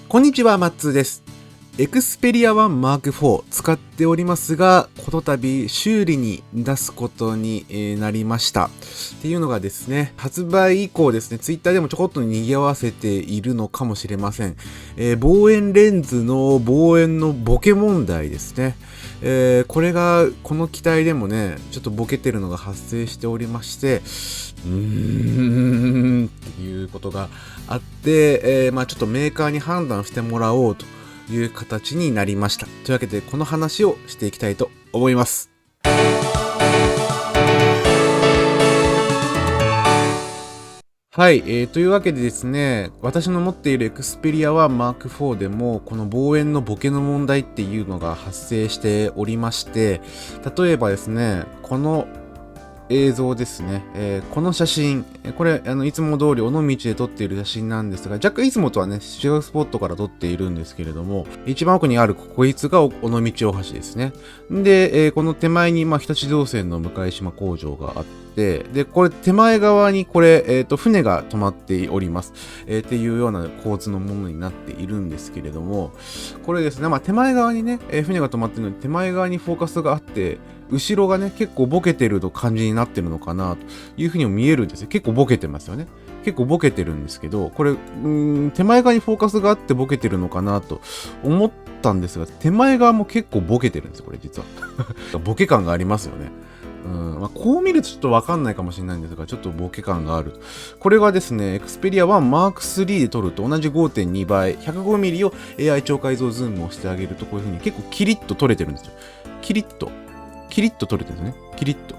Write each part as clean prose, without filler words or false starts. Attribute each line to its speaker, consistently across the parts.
Speaker 1: こんにちは、マッツーです。エクスペリア One Mark IV 使っておりますが、この度修理に出すことになりました。っていうのがですね、発売以降ですね、ツイッターでもちょこっと賑わせているのかもしれません。望遠レンズの望遠のボケ問題ですね。これがこの機体でもね、ちょっとボケてるのが発生しておりまして、っていうことがあって、ちょっとメーカーに判断してもらおうという形になりました。というわけでこの話をしていきたいと思います。はい、というわけでですね、私の持っている Xperia One Mark IV でもこの望遠のボケの問題っていうのが発生しておりまして、例えばですね、この映像ですね、この写真、これいつも通り尾道で撮っている写真なんですが、若干いつもとはね違うスポットから撮っているんですけれども、一番奥にあるこいつが尾道大橋ですね。で、この手前に日立造船の向島工場があって、でこれ手前側にこれ、船が止まっております、っていうような構図のものになっているんですけれども、これですね、手前側にね、船が止まっているので手前側にフォーカスがあって、後ろがね結構ボケてる感じになってるのかなというふうにも見えるんですよ。結構ボケてますよね。結構ボケてるんですけど、これ手前側にフォーカスがあってボケてるのかなと思ったんですが、手前側も結構ボケてるんですよ、これ実は。ボケ感がありますよね。こう見るとちょっとわかんないかもしれないんですが、ちょっとボケ感がある。これがですね、Xperia One Mark III で撮ると同じ 5.2 倍、105mm を AI 超解像ズームをしてあげると、こういう風に結構キリッと撮れてるんですよ。キリッと撮れてるんですね。キリッと。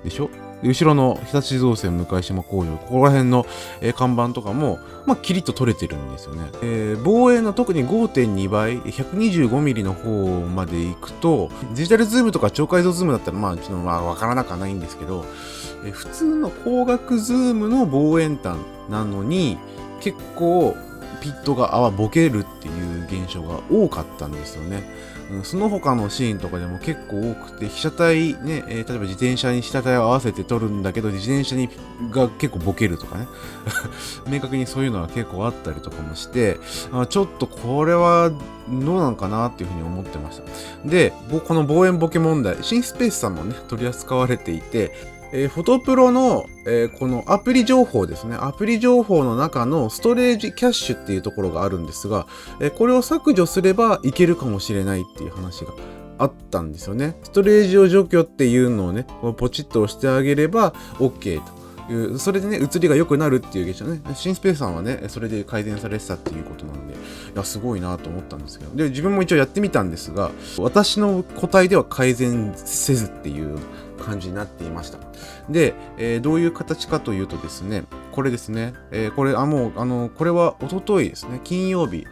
Speaker 1: でしょ？後ろの日立造船向島工場、ここら辺の、看板とかも、キリッと撮れてるんですよね。望遠の特に 5.2 倍、125mm の方まで行くと、デジタルズームとか超解像ズームだったら、ちょっとわからなくはないんですけど、普通の光学ズームの望遠端なのに、結構、ピットがボケるっていう現象が多かったんですよね。その他のシーンとかでも結構多くて、被写体ね、例えば自転車に被写体を合わせて撮るんだけど、自転車が結構ボケるとかね。明確にそういうのは結構あったりとかもして、ちょっとこれはどうなのかなっていうふうに思ってました。で、この望遠ボケ問題、新スペースさんもね、取り扱われていて、フォトプロの、このアプリ情報ですね。アプリ情報の中のストレージキャッシュっていうところがあるんですが、これを削除すればいけるかもしれないっていう話があったんですよね。ストレージを除去っていうのをね、ポチッと押してあげれば OK という、それでね、映りが良くなるっていう現象ね。新スペースさんはね、それで改善されてたっていうことなんで、いや、すごいなと思ったんですけど。で、自分も一応やってみたんですが、私の個体では改善せずっていう感じになっていました。で、どういう形かというとですね、これですね、これは一昨日ですね、金曜日、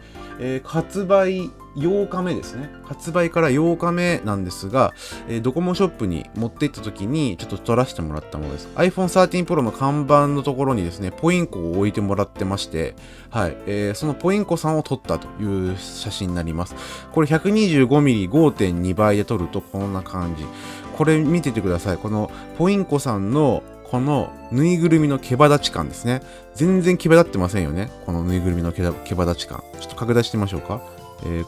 Speaker 1: 発売8日目ですね。発売から8日目なんですが、ドコモショップに持って行った時にちょっと撮らせてもらったものです。iPhone 13 Pro の看板のところにですね、ポインコを置いてもらってまして、はい、そのポインコさんを撮ったという写真になります。これ 125mm 5.2 倍で撮るとこんな感じ。これ見ててください。このポインコさんのこのぬいぐるみの毛羽立ち感ですね。全然毛羽立ってませんよね。このぬいぐるみの毛羽立ち感。ちょっと拡大してみましょうか。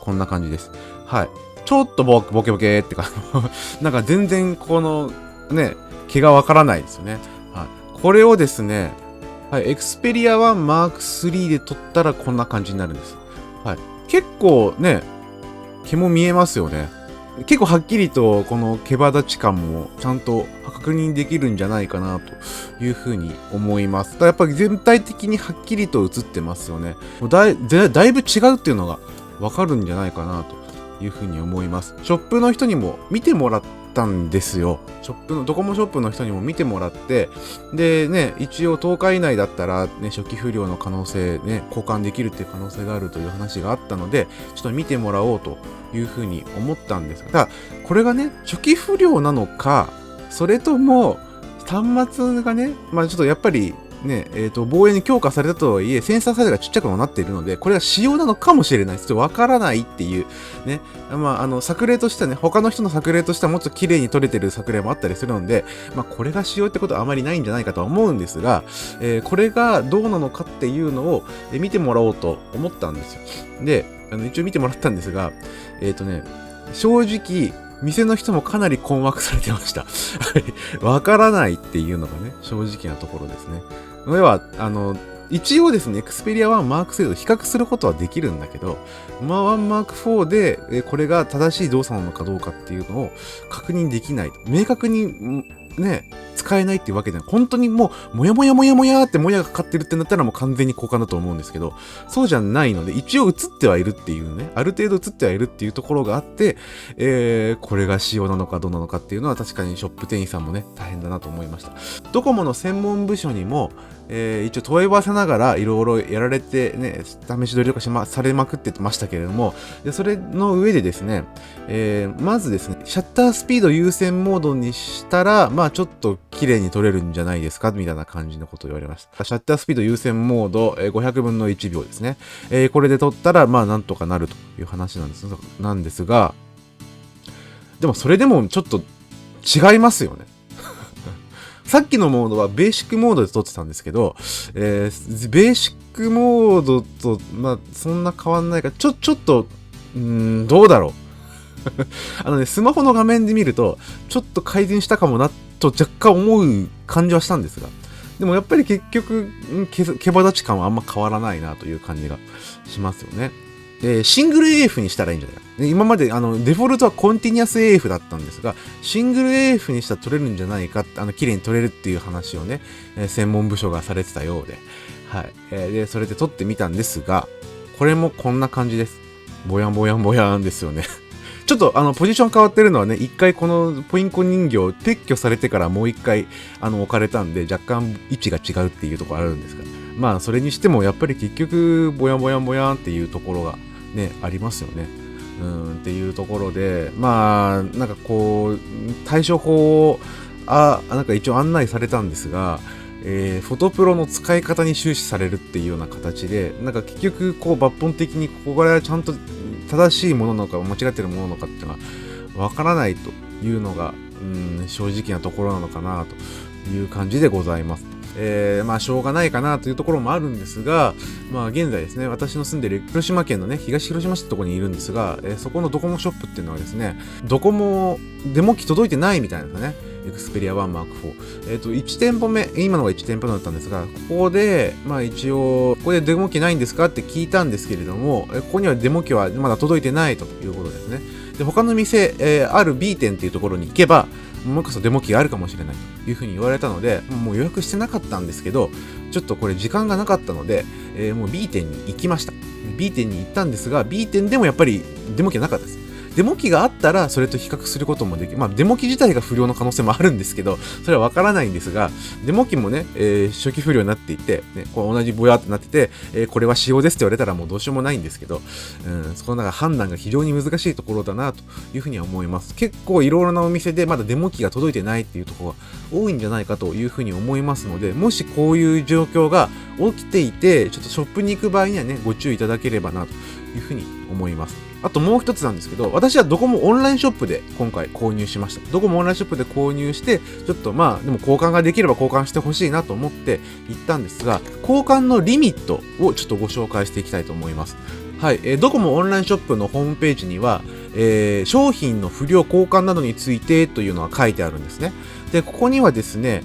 Speaker 1: こんな感じです。はい。ちょっとボケボケってかなんか全然このね、毛がわからないですよね。はい。これをですね、はい、Xperia One Mark III で撮ったらこんな感じになるんです。はい。結構ね、毛も見えますよね。結構はっきりとこの毛羽立ち感もちゃんと確認できるんじゃないかなというふうに思います。やっぱり全体的にはっきりと映ってますよね。だいぶ違うっていうのがわかるんじゃないかなというふうに思います。ショップの人にも見てもらったんですよ。ドコモショップの人にも見てもらって、でね、一応10日以内だったらね、初期不良の可能性ね、交換できるっていう可能性があるという話があったので、ちょっと見てもらおうというふうに思ったんですが、ただこれがね、初期不良なのか、それとも端末がね、ちょっとやっぱりね、防衛に強化されたとはいえ、センサーサイズがちっちゃくもなっているので、これが仕様なのかもしれない。ちょっとわからないっていう、ね。まあ、作例としてはね、他の人の作例としてはもっと綺麗に撮れてる作例もあったりするので、まあ、これが仕様ってことはあまりないんじゃないかとは思うんですが、これがどうなのかっていうのを、見てもらおうと思ったんですよ。で、一応見てもらったんですが、正直、店の人もかなり困惑されてました。わからないっていうのがね、正直なところですね。要は、一応ですね、Xperia 1 Mark III と比較することはできるんだけど、1 Mark IV で、これが正しい動作なのかどうかっていうのを確認できない。明確に、ね、使えないっていうわけでは、本当にもう、もやもやもやもやってもやがかかってるってなったらもう完全に交換だと思うんですけど、そうじゃないので、一応映ってはいるっていうね、ある程度映ってはいるっていうところがあって、これが仕様なのかどうなのかっていうのは確かにショップ店員さんもね、大変だなと思いました。ドコモの専門部署にも、一応問い合わせながらいろいろやられてね、試し撮りとかされまくってましたけれども、でそれの上でですね、まずですね、シャッタースピード優先モードにしたら、まあちょっと綺麗に撮れるんじゃないですかみたいな感じのことを言われました。シャッタースピード優先モード、500分の1秒ですね。これで撮ったら、まあなんとかなるという話なんですが、でもそれでもちょっと違いますよね。さっきのモードはベーシックモードで撮ってたんですけど、ベーシックモードと、まあ、そんな変わんないから、ちょっと、どうだろう。スマホの画面で見ると、ちょっと改善したかもな、と若干思う感じはしたんですが、でもやっぱり結局、毛羽立ち感はあんま変わらないなという感じがしますよね。シングル AF にしたらいいんじゃないか。今までデフォルトはコンティニュアス AF だったんですが、シングル AF にしたら撮れるんじゃないか、綺麗に撮れるっていう話をね、専門部署がされてたようで、はい。で、それで撮ってみたんですが、これもこんな感じです。ぼやんぼやんぼやんですよね。ちょっとポジション変わってるのはね、一回このポインコ人形撤去されてからもう一回置かれたんで、若干位置が違うっていうところあるんですが、まあそれにしてもやっぱり結局ぼやんぼやんぼやんっていうところがね、ありますよね。っていうところで、まあ、なんかこう、対処法を、なんか一応案内されたんですが、フォトプロの使い方に終始されるっていうような形で、なんか結局、こう抜本的にここがちゃんと正しいものなのか間違ってるものなのかっていうのがわからないというのが、正直なところなのかなという感じでございます。まあしょうがないかなというところもあるんですが、まあ現在ですね、私の住んでいる広島県のね、東広島市ってところにいるんですが、そこのドコモショップっていうのはですね、ドコモデモ機届いてないみたいなんですね。Xperia 1 Mark IV。1店舗目、今のが1店舗だったんですが、ここで、まあ一応、ここでデモ機ないんですかって聞いたんですけれども、ここにはデモ機はまだ届いてないということですね。で、他の店、ある B 店っていうところに行けば、もう一つデモ機があるかもしれないというふうに言われたので、もう予約してなかったんですけど、ちょっとこれ時間がなかったので、もう B 店に行きました。B 店に行ったんですが、B 店でもやっぱりデモ機はなかったです。デモ機があったらそれと比較することもできる。まあデモ機自体が不良の可能性もあるんですけど、それはわからないんですが、デモ機もね、初期不良になっていて、ね、こう同じぼやってなってて、これは仕様ですって言われたらもうどうしようもないんですけど、そこのなんか判断が非常に難しいところだなというふうには思います。結構いろいろなお店でまだデモ機が届いてないっていうところが多いんじゃないかというふうに思いますので、もしこういう状況が起きていて、ちょっとショップに行く場合にはね、ご注意いただければなというふうに思います。あともう一つなんですけど、私はドコモオンラインショップで今回購入しました。ドコモオンラインショップで購入して、ちょっとまあ、でも交換ができれば交換してほしいなと思って行ったんですが、交換のリミットをちょっとご紹介していきたいと思います。はい、ドコモオンラインショップのホームページには、商品の不良交換などについてというのが書いてあるんですね。で、ここにはですね、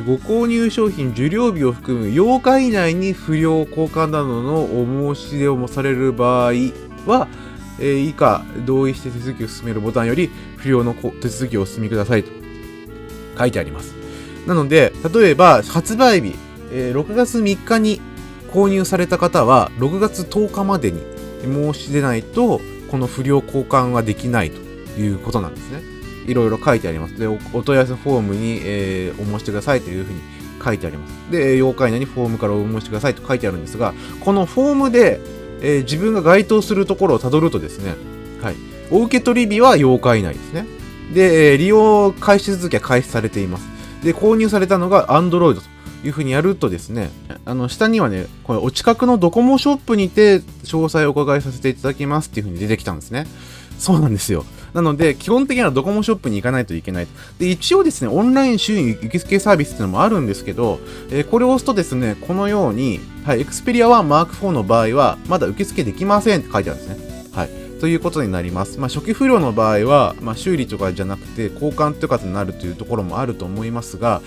Speaker 1: ご購入商品受領日を含む8日以内に不良交換などのお申し出をされる場合は、以下同意して手続きを進めるボタンより不要の手続きをお進みくださいと書いてあります。なので、例えば発売日、6月3日に購入された方は6月10日までに申し出ないとこの不良交換はできないということなんですね。いろいろ書いてあります。で、お問い合わせフォームに、お申し出くださいというふうに書いてあります。で、8日以内にフォームからお申し出くださいと書いてあるんですが、このフォームで自分が該当するところをたどるとですね、はい、お受け取り日は8日以内ですね。で、利用開始続きは開始されています。で、購入されたのが Android というふうにやるとですね、下にはね、これお近くのドコモショップにて詳細をお伺いさせていただきますっていうふうに出てきたんですね。そうなんですよ。なので、基本的にはドコモショップに行かないといけない。で、一応ですね、オンライン収益受付サービスっていうのもあるんですけど、これを押すとですね、このように、はい、Xperia One Mark IV の場合は、まだ受付できませんって書いてあるんですね。はい。ということになります。初期不良の場合は、修理とかじゃなくて交換とかになるというところもあると思いますが、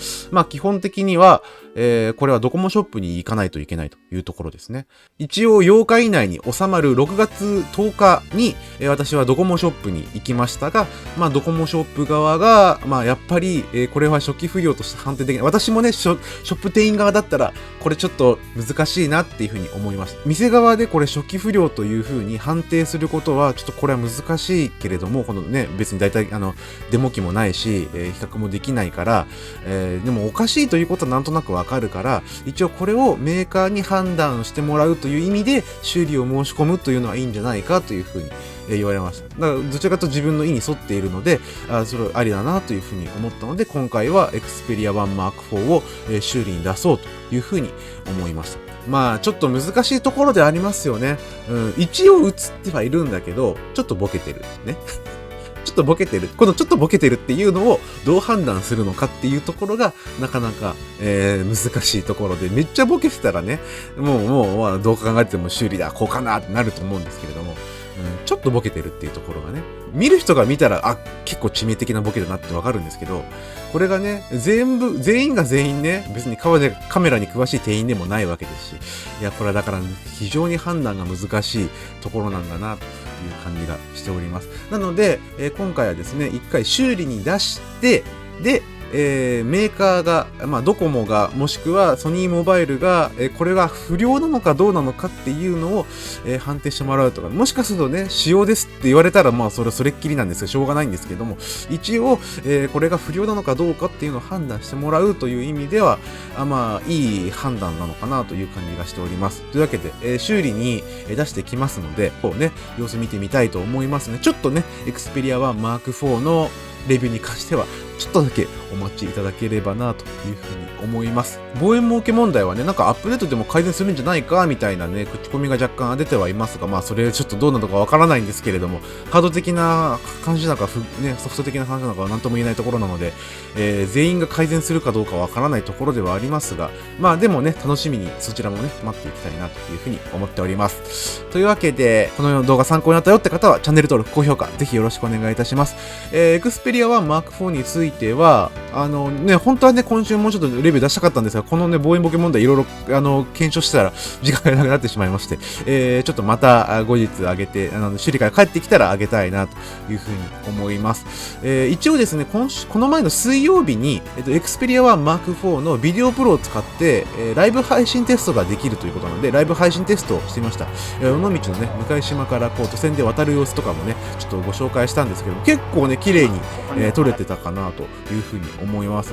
Speaker 1: 基本的には、これはドコモショップに行かないといけないというところですね。一応8日以内に収まる6月10日に、私はドコモショップに行きましたが、ドコモショップ側が、やっぱり、これは初期不良として判定できない。私もね、ショップ店員側だったら、これちょっと難しいなっていうふうに思いました。店側でこれ初期不良というふうに判定することは、ちょっとこれは難しいけれども、このね、別に大体、デモ機もないし、比較もできないから、でもおかしいということはなんとなくわかるから、一応これをメーカーに判断してもらうという意味で、修理を申し込むというのはいいんじゃないかというふうに言われました。だからどちらかと自分の意に沿っているので、それありだなというふうに思ったので、今回は Xperia One Mark IV を、修理に出そうというふうに思いました。ちょっと難しいところでありますよね。一応映ってはいるんだけど、ちょっとボケてるね。ちょっとボケてる。このちょっとボケてるっていうのをどう判断するのかっていうところがなかなか、難しいところで、めっちゃボケてたらね、もうどう考えても修理だ、こうかなってなると思うんですけれども、ちょっとボケてるっていうところがね、見る人が見たら、結構致命的なボケだなってわかるんですけど、これがね、全員が全員ね、別にカメラに詳しい店員でもないわけですし、いや、これはだから、非常に判断が難しいところなんだな、という感じがしております。なので、今回はですね、一回修理に出して、で、メーカーが、ドコモが、もしくはソニーモバイルが、これが不良なのかどうなのかっていうのを、判定してもらうとか、もしかするとね、仕様ですって言われたら、それっきりなんですが、しょうがないんですけども、一応、これが不良なのかどうかっていうのを判断してもらうという意味では、いい判断なのかなという感じがしております。というわけで、修理に出してきますので、こうね、様子見てみたいと思いますね。ちょっとね、Xperia One Mark IV のレビューに関しては、ちょっとだけお待ちいただければなというふうに思います。望遠儲け問題はね、なんかアップデートでも改善するんじゃないかみたいなね、口コミが若干出てはいますが、それちょっとどうなのかわからないんですけれども、ハード的な感じなのか、ソフト的な感じなのかは何とも言えないところなので、全員が改善するかどうかわからないところではありますが、でもね、楽しみにそちらもね、待っていきたいなというふうに思っております。というわけで、この動画参考になったよって方は、チャンネル登録、高評価、ぜひよろしくお願いいたします。Xperia One Mark IV については、本当はね、今週もうちょっとレビュー出したかったんですが、このね、望遠ボケ問題いろいろ、検証したら時間がなくなってしまいまして、ちょっとまた後日上げて、修理から帰ってきたら上げたいなというふうに思います。一応ですね、この前の水曜日に、Xperia One Mark IV のビデオプロを使って、ライブ配信テストができるということなので、ライブ配信テストをしてみました。尾道のね、向島からこう、都線で渡る様子とかもね、ちょっとご紹介したんですけど、結構ね、綺麗に、撮れてたかなというふうに思います。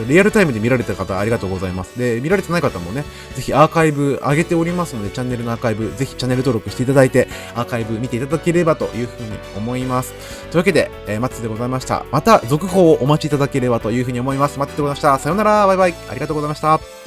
Speaker 1: リアルタイムで見られた方ありがとうございます。で、見られてない方もね、ぜひアーカイブ上げておりますので、チャンネルのアーカイブ、ぜひチャンネル登録していただいて、アーカイブ見ていただければというふうに思います。というわけで、マッツでございました。また続報をお待ちいただければというふうに思います。マッツでございました。さようなら、バイバイ。ありがとうございました。